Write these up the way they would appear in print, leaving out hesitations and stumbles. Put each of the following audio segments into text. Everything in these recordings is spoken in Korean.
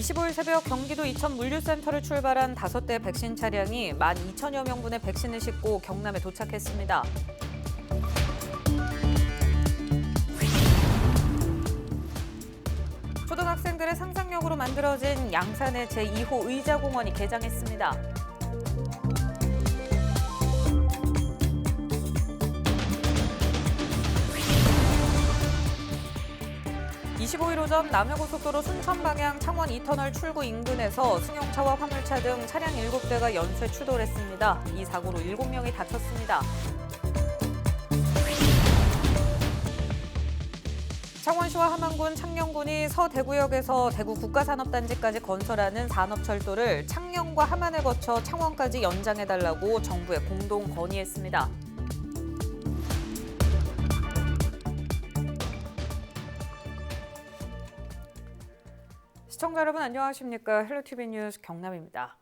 25일 새벽 경기도 이천 물류센터를 출발한 5대 백신 차량이 12,000여 명분의 백신을 싣고 경남에 도착했습니다. 초등학생들의 상상력으로 만들어진 양산의 제2호 의자공원이 개장했습니다. 25일 오전 남해고속도로 순천 방향 창원 2터널 출구 인근에서 승용차와 화물차 등 차량 7대가 연쇄 추돌했습니다. 이 사고로 7명이 다쳤습니다. 창원시와 함안군, 창녕군이 서대구역에서 대구 국가산업단지까지 건설하는 산업철도를 창녕과 함안을 거쳐 창원까지 연장해달라고 정부에 공동 건의했습니다. 시청자 여러분 안녕하십니까? 헬로티비 뉴스 경남입니다.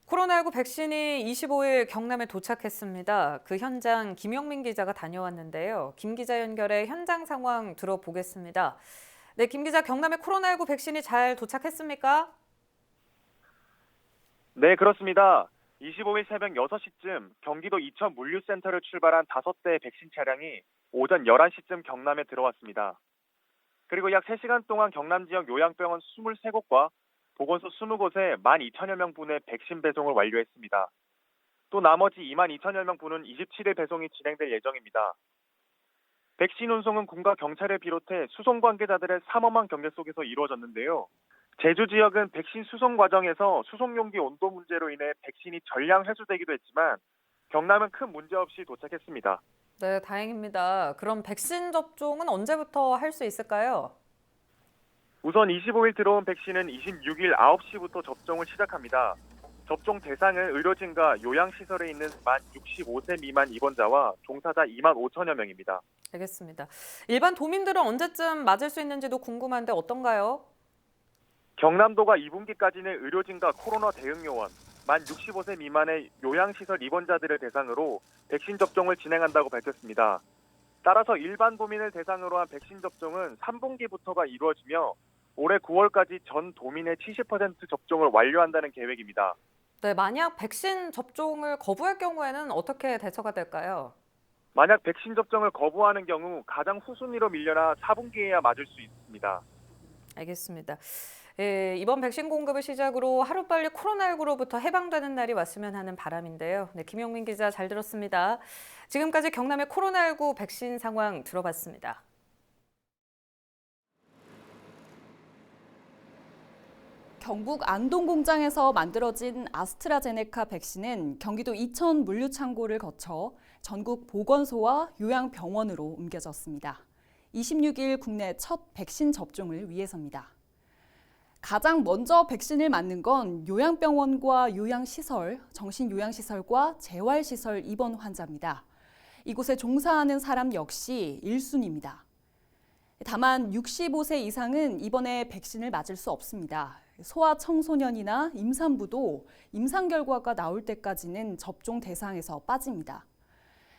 코로나19 백신이 25일 경남에 도착했습니다. 그 현장 김영민 기자가 다녀왔는데요. 김 기자 연결해 현장 상황 들어보겠습니다. 네, 김 기자, 경남에 코로나19 백신이 잘 도착했습니까? 네, 그렇습니다. 25일 새벽 6시쯤 경기도 이천 물류센터를 출발한 5대의 백신 차량이 오전 11시쯤 경남에 들어왔습니다. 그리고 약 3시간 동안 경남 지역 요양병원 23곳과 보건소 20곳에 12,000여 명분의 백신 배송을 완료했습니다. 또 나머지 22,000여 명분은 27일 배송이 진행될 예정입니다. 백신 운송은 군과 경찰을 비롯해 수송 관계자들의 삼엄한 경계 속에서 이루어졌는데요. 제주 지역은 백신 수송 과정에서 수송 용기 온도 문제로 인해 백신이 전량 회수되기도 했지만 경남은 큰 문제 없이 도착했습니다. 네, 다행입니다. 그럼 백신 접종은 언제부터 할 수 있을까요? 우선 25일 들어온 백신은 26일 9시부터 접종을 시작합니다. 접종 대상은 의료진과 요양시설에 있는 만 65세 미만 입원자와 종사자 2만 5천여 명입니다. 알겠습니다. 일반 도민들은 언제쯤 맞을 수 있는지도 궁금한데 어떤가요? 경남도가 2분기까지는 의료진과 코로나 대응 요원, 만 65세 미만의 요양시설 입원자들을 대상으로 백신 접종을 진행한다고 밝혔습니다. 따라서 일반 도민을 대상으로 한 백신 접종은 3분기부터가 이루어지며 올해 9월까지 전 도민의 70% 접종을 완료한다는 계획입니다. 네, 만약 백신 접종을 거부할 경우에는 어떻게 대처가 될까요? 만약 백신 접종을 거부하는 경우 가장 후순위로 밀려나 4분기에야 맞을 수 있습니다. 알겠습니다. 예, 이번 백신 공급을 시작으로 하루빨리 코로나19로부터 해방되는 날이 왔으면 하는 바람인데요. 네, 김영민 기자 잘 들었습니다. 지금까지 경남의 코로나19 백신 상황 들어봤습니다. 경북 안동 공장에서 만들어진 아스트라제네카 백신은 경기도 이천 물류창고를 거쳐 전국 보건소와 요양병원으로 옮겨졌습니다. 26일 국내 첫 백신 접종을 위해서입니다. 가장 먼저 백신을 맞는 건 요양병원과 요양시설, 정신요양시설과 재활시설 입원 환자입니다. 이곳에 종사하는 사람 역시 1순위입니다. 다만 65세 이상은 이번에 백신을 맞을 수 없습니다. 소아청소년이나 임산부도 임상 결과가 나올 때까지는 접종 대상에서 빠집니다.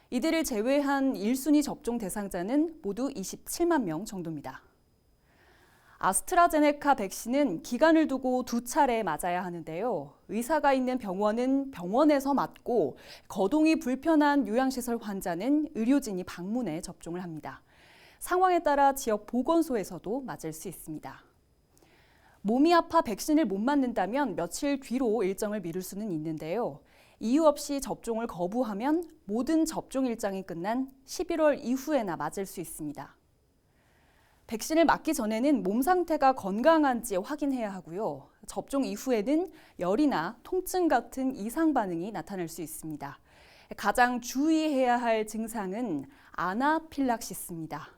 이들을 제외한 1순위 접종 대상자는 모두 27만 명 정도입니다. 아스트라제네카 백신은 기간을 두고 2차례 맞아야 하는데요. 의사가 있는 병원은 병원에서 맞고 거동이 불편한 요양시설 환자는 의료진이 방문해 접종을 합니다. 상황에 따라 지역 보건소에서도 맞을 수 있습니다. 몸이 아파 백신을 못 맞는다면 며칠 뒤로 일정을 미룰 수는 있는데요. 이유 없이 접종을 거부하면 모든 접종 일정이 끝난 11월 이후에나 맞을 수 있습니다. 백신을 맞기 전에는 몸 상태가 건강한지 확인해야 하고요. 접종 이후에는 열이나 통증 같은 이상 반응이 나타날 수 있습니다. 가장 주의해야 할 증상은 아나필락시스입니다.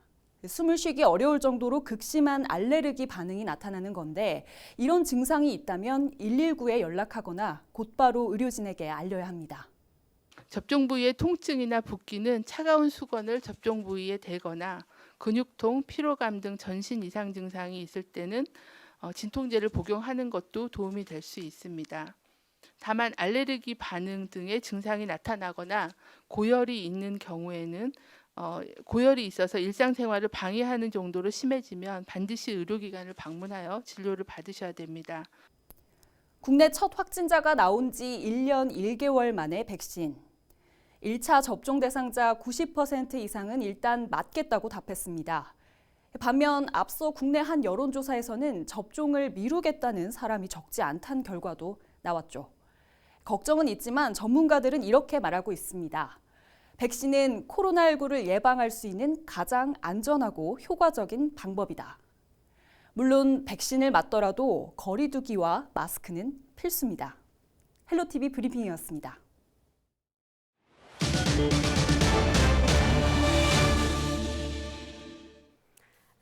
숨을 쉬기 어려울 정도로 극심한 알레르기 반응이 나타나는 건데 이런 증상이 있다면 119에 연락하거나 곧바로 의료진에게 알려야 합니다. 접종 부위의 통증이나 붓기는 차가운 수건을 접종 부위에 대거나 근육통, 피로감 등 전신 이상 증상이 있을 때는 진통제를 복용하는 것도 도움이 될 수 있습니다. 다만 알레르기 반응 등의 증상이 나타나거나 고열이 있는 경우에는 고열이 있어서 일상생활을 방해하는 정도로 심해지면 반드시 의료기관을 방문하여 진료를 받으셔야 됩니다. 국내 첫 확진자가 나온 지 1년 1개월 만에 백신. 1차 접종 대상자 90% 이상은 일단 맞겠다고 답했습니다. 반면 앞서 국내 한 여론조사에서는 접종을 미루겠다는 사람이 적지 않다는 결과도 나왔죠. 걱정은 있지만 전문가들은 이렇게 말하고 있습니다. 백신은 코로나19를 예방할 수 있는 가장 안전하고 효과적인 방법이다. 물론 백신을 맞더라도 거리 두기와 마스크는 필수입니다. 헬로티비 브리핑이었습니다.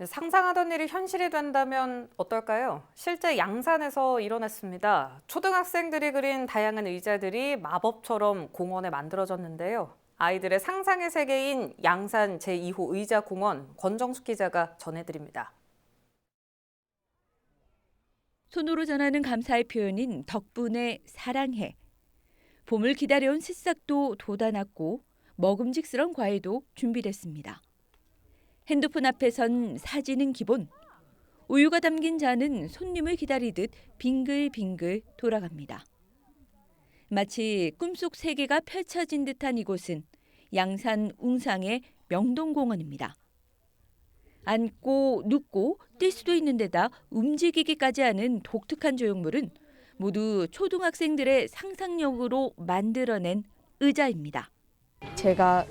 상상하던 일이 현실이 된다면 어떨까요? 실제 양산에서 일어났습니다. 초등학생들이 그린 다양한 의자들이 마법처럼 공원에 만들어졌는데요. 아이들의 상상의 세계인 양산 제2호 의자공원 권정숙 기자가 전해드립니다. 손으로 전하는 감사의 표현인 덕분에 사랑해. 봄을 기다려온 새싹도 돋아났고 먹음직스러운 과일도 준비됐습니다. 핸드폰 앞에선 사진은 기본, 우유가 담긴 잔은 손님을 기다리듯 빙글빙글 돌아갑니다. 마치 꿈속 세계가 펼쳐진 듯한 이곳은 양산 웅상의 명동공원입니다. 앉고 눕고 뛸 수도 있는 데다 움직이기까지 하는 독특한 조형물은 모두 초등학생들의 상상력으로 만들어낸 의자입니다. 제가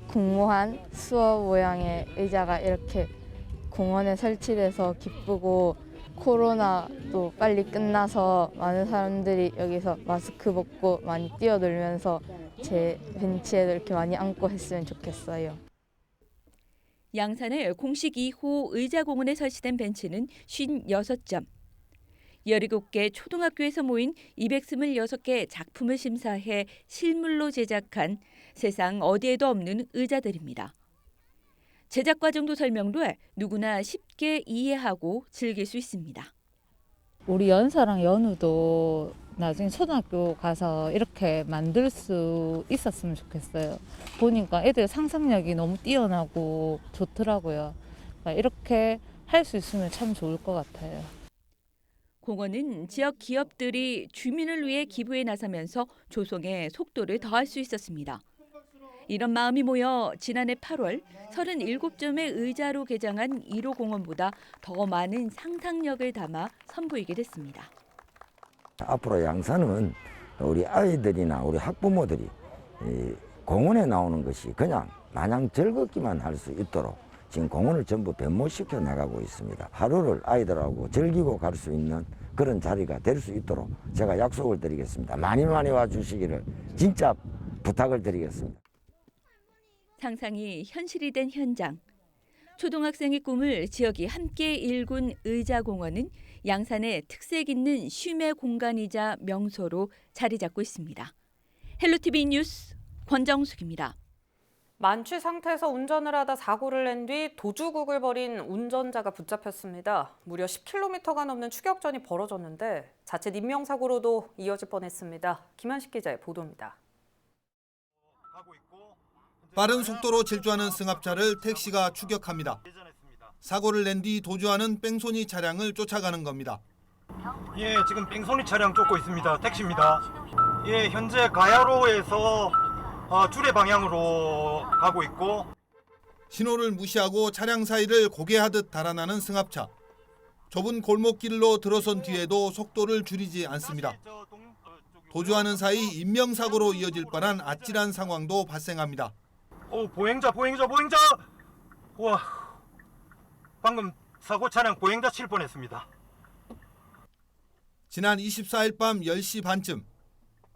궁모한 수어 모양의 의자가 이렇게 공원에 설치돼서 기쁘고 코로나도 빨리 끝나서 많은 사람들이 여기서 마스크 벗고 많이 뛰어놀면서 제 벤치에도 이렇게 많이 앉고 했으면 좋겠어요. 양산의 공식 2호 의자공원에 설치된 벤치는 56점. 17개 초등학교에서 모인 226개 작품을 심사해 실물로 제작한 세상 어디에도 없는 의자들입니다. 제작 과정도 설명돼 누구나 쉽게 이해하고 즐길 수 있습니다. 우리 연서랑 연우도 나중에 초등학교 가서 이렇게 만들 수 있었으면 좋겠어요. 보니까 애들 상상력이 너무 뛰어나고 좋더라고요. 그러니까 이렇게 할 수 있으면 참 좋을 것 같아요. 공원은 지역 기업들이 주민을 위해 기부에 나서면서 조성에 속도를 더할 수 있었습니다. 이런 마음이 모여 지난해 8월 37점의 의자로 개장한 1호 공원보다 더 많은 상상력을 담아 선보이게 됐습니다. 앞으로 양산은 우리 아이들이나 우리 학부모들이 공원에 나오는 것이 그냥 마냥 즐겁기만 할 수 있도록 지금 공원을 전부 변모시켜 나가고 있습니다. 하루를 아이들하고 즐기고 갈 수 있는 그런 자리가 될 수 있도록 제가 약속을 드리겠습니다. 많이 와주시기를 진짜 부탁을 드리겠습니다. 상상이 현실이 된 현장. 초등학생의 꿈을 지역이 함께 일군 의자공원은 양산의 특색 있는 쉼의 공간이자 명소로 자리 잡고 있습니다. 헬로티비 뉴스 권정숙입니다. 만취 상태에서 운전을 하다 사고를 낸 뒤 도주국을 벌인 운전자가 붙잡혔습니다. 무려 10km가 넘는 추격전이 벌어졌는데 자칫 인명사고로도 이어질 뻔했습니다. 김현식 기자의 보도입니다. 빠른 속도로 질주하는 승합차를 택시가 추격합니다. 사고를 낸 뒤 도주하는 뺑소니 차량을 쫓아가는 겁니다. 예, 지금 뺑소니 차량 쫓고 있습니다. 택시입니다. 예, 현재 가야로에서 주례 방향으로 가고 있고 신호를 무시하고 차량 사이를 고개하듯 달아나는 승합차. 좁은 골목길로 들어선 뒤에도 속도를 줄이지 않습니다. 도주하는 사이 인명사고로 이어질 뻔한 아찔한 상황도 발생합니다. 보행자! 우와, 방금 사고 차량 보행자 칠 뻔했습니다. 지난 24일 밤 10시 반쯤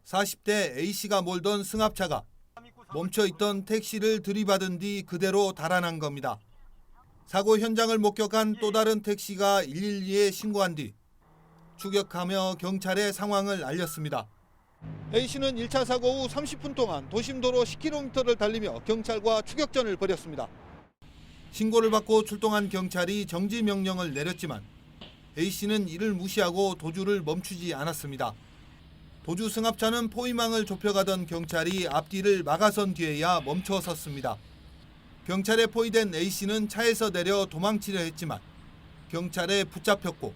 40대 A씨가 몰던 승합차가 멈춰있던 택시를 들이받은 뒤 그대로 달아난 겁니다. 사고 현장을 목격한 또 다른 택시가 112에 신고한 뒤 추격하며 경찰에 상황을 알렸습니다. A씨는 1차 사고 후 30분 동안 도심도로 10km를 달리며 경찰과 추격전을 벌였습니다. 신고를 받고 출동한 경찰이 정지 명령을 내렸지만 A씨는 이를 무시하고 도주를 멈추지 않았습니다. 도주 승합차는 포위망을 좁혀가던 경찰이 앞뒤를 막아선 뒤에야 멈춰섰습니다. 경찰에 포위된 A씨는 차에서 내려 도망치려 했지만 경찰에 붙잡혔고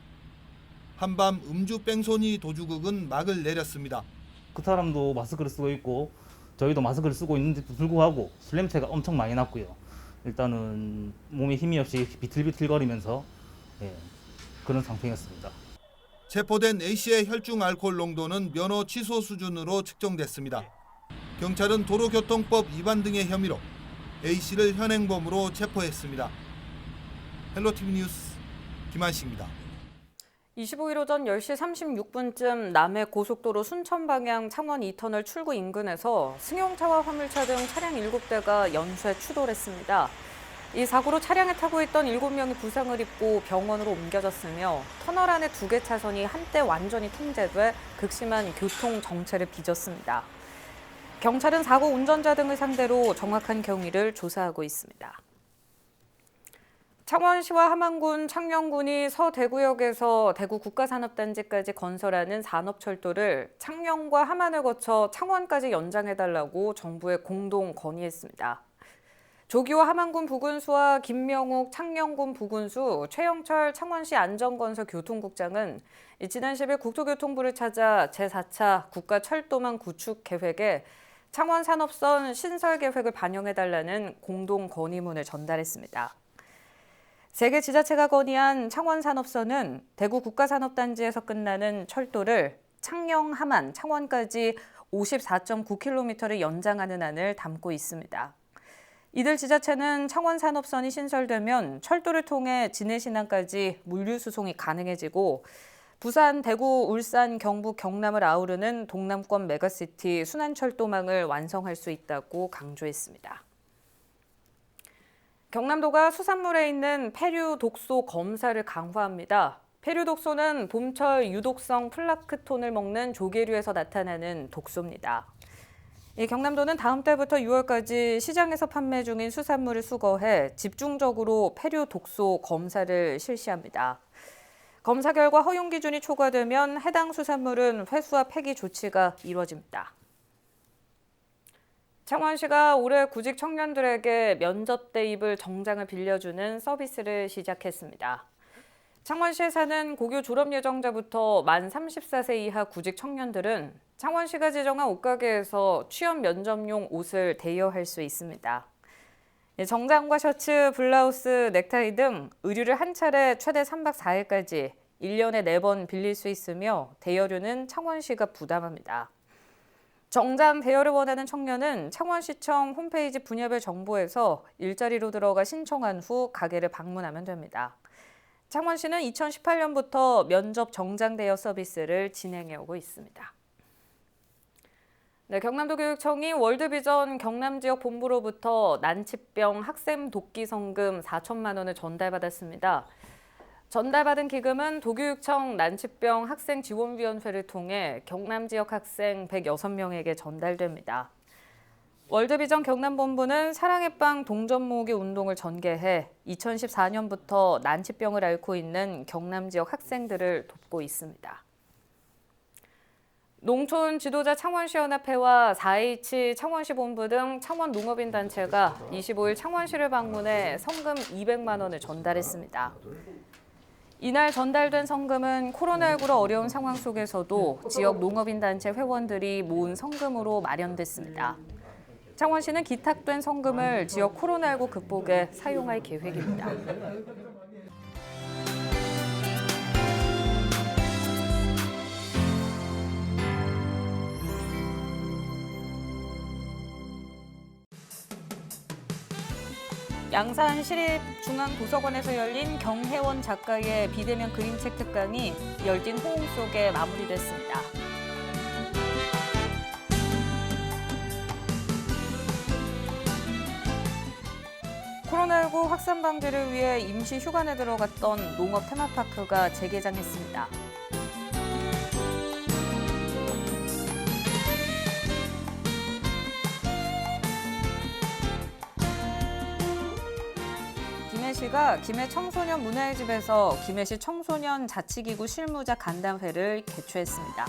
한밤 음주 뺑소니 도주극은 막을 내렸습니다. 그 사람도 마스크를 쓰고 있고 저희도 마스크를 쓰고 있는데도 불구하고 술 냄새가 엄청 많이 났고요. 일단은 몸에 힘이 없이 비틀비틀거리면서 그런 상태였습니다. 체포된 A씨의 혈중 알코올 농도는 면허 취소 수준으로 측정됐습니다. 경찰은 도로교통법 위반 등의 혐의로 A씨를 현행범으로 체포했습니다. 헬로티비 뉴스 김한식입니다. 25일 오전 10시 36분쯤 남해 고속도로 순천 방향 창원 2터널 출구 인근에서 승용차와 화물차 등 차량 7대가 연쇄 추돌했습니다. 이 사고로 차량에 타고 있던 7명이 부상을 입고 병원으로 옮겨졌으며 터널 안에 2개 차선이 한때 완전히 통제돼 극심한 교통 정체를 빚었습니다. 경찰은 사고 운전자 등을 상대로 정확한 경위를 조사하고 있습니다. 창원시와 함안군, 창녕군이 서대구역에서 대구 국가산업단지까지 건설하는 산업철도를 창녕과 함안을 거쳐 창원까지 연장해달라고 정부에 공동 건의했습니다. 조기호 함안군 부군수와 김명욱 창녕군 부군수, 최영철 창원시 안전건설교통국장은 지난 10일 국토교통부를 찾아 제4차 국가철도망 구축 계획에 창원 산업선 신설 계획을 반영해달라는 공동 건의문을 전달했습니다. 세 개 지자체가 건의한 창원 산업선은 대구 국가산업단지에서 끝나는 철도를 창녕, 함안, 창원까지 54.9km를 연장하는 안을 담고 있습니다. 이들 지자체는 창원 산업선이 신설되면 철도를 통해 진해신안까지 물류 수송이 가능해지고 부산, 대구, 울산, 경북, 경남을 아우르는 동남권 메가시티 순환철도망을 완성할 수 있다고 강조했습니다. 경남도가 수산물에 있는 폐류 독소 검사를 강화합니다. 폐류 독소는 봄철 유독성 플라크톤을 먹는 조개류에서 나타나는 독소입니다. 경남도는 다음 달부터 6월까지 시장에서 판매 중인 수산물을 수거해 집중적으로 폐류 독소 검사를 실시합니다. 검사 결과 허용 기준이 초과되면 해당 수산물은 회수와 폐기 조치가 이루어집니다. 창원시가 올해 구직 청년들에게 면접 대입을 정장을 빌려주는 서비스를 시작했습니다. 창원시에 사는 고교 졸업 예정자부터 만 34세 이하 구직 청년들은 창원시가 지정한 옷가게에서 취업 면접용 옷을 대여할 수 있습니다. 정장과 셔츠, 블라우스, 넥타이 등 의류를 한 차례 최대 3박 4일까지 1년에 4번 빌릴 수 있으며 대여료는 창원시가 부담합니다. 정장 대여를 원하는 청년은 창원시청 홈페이지 분야별 정보에서 일자리로 들어가 신청한 후 가게를 방문하면 됩니다. 창원시는 2018년부터 면접 정장 대여 서비스를 진행해오고 있습니다. 경남도 교육청이 월드비전 경남지역 본부로부터 난치병 학생 돕기 성금 4천만 원을 전달받았습니다. 전달받은 기금은 도교육청 난치병 학생지원위원회를 통해 경남 지역 학생 106명에게 전달됩니다. 월드비전 경남본부는 사랑의 빵 동전 모으기 운동을 전개해 2014년부터 난치병을 앓고 있는 경남 지역 학생들을 돕고 있습니다. 농촌 지도자 창원시연합회와 4H 창원시 본부 등 창원 농업인 단체가 25일 창원시를 방문해 성금 200만 원을 전달했습니다. 이날 전달된 성금은 코로나19로 어려운 상황 속에서도 지역 농업인 단체 회원들이 모은 성금으로 마련됐습니다. 창원시는 기탁된 성금을 지역 코로나19 극복에 사용할 계획입니다. 양산시립중앙도서관에서 열린 경혜원 작가의 비대면 그림책 특강이 열띤 호응 속에 마무리됐습니다. 코로나19 확산 방지를 위해 임시 휴관에 들어갔던 농업 테마파크가 재개장했습니다. 김해시가 김해 청소년 문화의 집에서 김해시 청소년 자치기구 실무자 간담회를 개최했습니다.